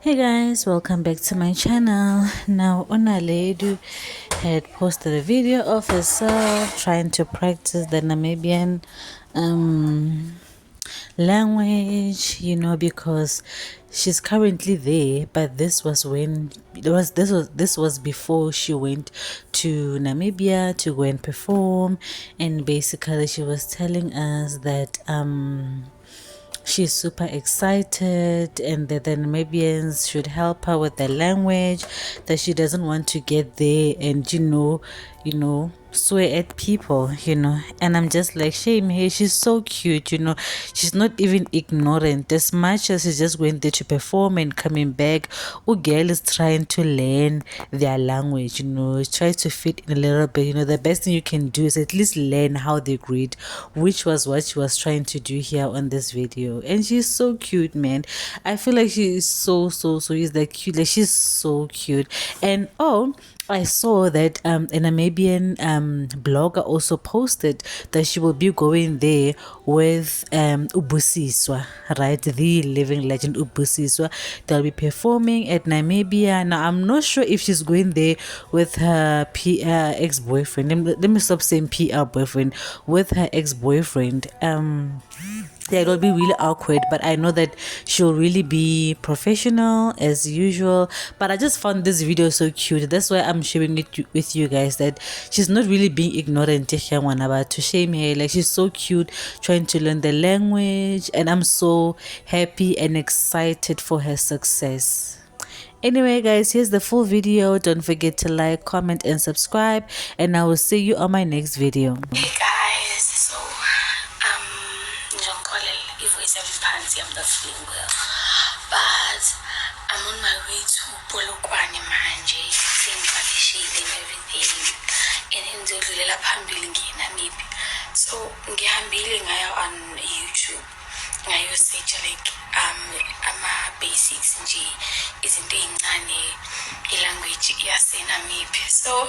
Hey guys, welcome back to my channel. Now Naledi had posted a video of herself trying to practice the Namibian language, because she's currently there, but this was before she went to Namibia to go and perform. And basically she was telling us that she's super excited and that the Namibians should help her with the language, that she doesn't want to get there and swear at people. And I'm just like, shame her, she's so cute. She's not even ignorant. As much as she's just going there to perform and coming back, girl is trying to learn their language. Try to fit in a little bit. The best thing you can do is at least learn how they greet, which was what she was trying to do here on this video. And she's so cute, man. I feel like she is so is that cute. Like, she's so cute. And I saw that a Namibian blogger also posted that she will be going there with Ubusiswa, right? The living legend Ubusiswa. They'll be performing at Namibia. Now, I'm not sure if she's going there with her ex-boyfriend. Let me stop saying PR boyfriend. With her ex-boyfriend. Yeah, it'll be really awkward, but I know that she'll really be professional as usual. But I just found this video so cute. That's why I'm sharing it with you guys, that she's not really being ignorant to shame her. Like, she's so cute, trying to learn the language, and I'm so happy and excited for her success. Anyway guys, here's the full video. Don't forget to like, comment, and subscribe, and I will see you on my next video. Hey guys, so I'm not feeling well, but I'm on my way to Polokwane manje, sengibhalishile and everything, and ngizodlulela phambili ngiyeNamibia. So ngihambile ngaya on YouTube ngayosearch like ama-basics nje, izinto ey'ncane ilanguage yaseNamibia. So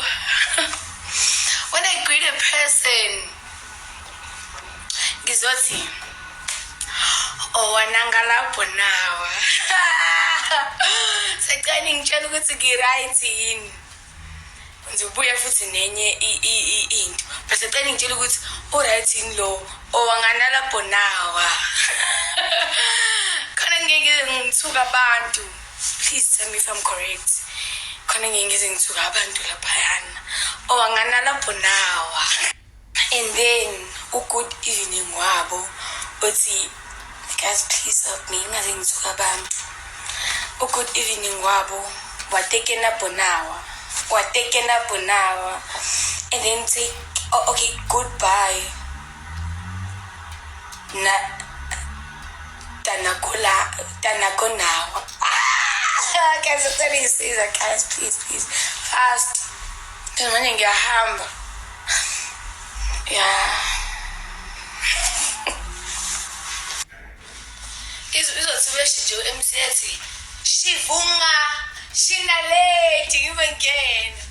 when I greet a person, ngizothi owananga lapho nawa. Secane ngitshela ukuthi ngi-right yini, ngizobuya futhi nenye into, but secane ngitshela ukuthi u-right yini lo owangana lapho nawa. Khona ngeke ngithuka abantu, please tell me if I'm correct. Khona ngeke ngithuka abantu laphayana owangana lapho nawa. And then good evening wabo uthi, guys, please help me. Good evening wabo watekena bonawa, and then say, oh, okay, goodbye na tanakonawa. Guys, I'm telling you, say that, guys, please fast. Then ngiyahamba, yeah. Izothula nje uMC yathi shivunga shinaledi ngivengena.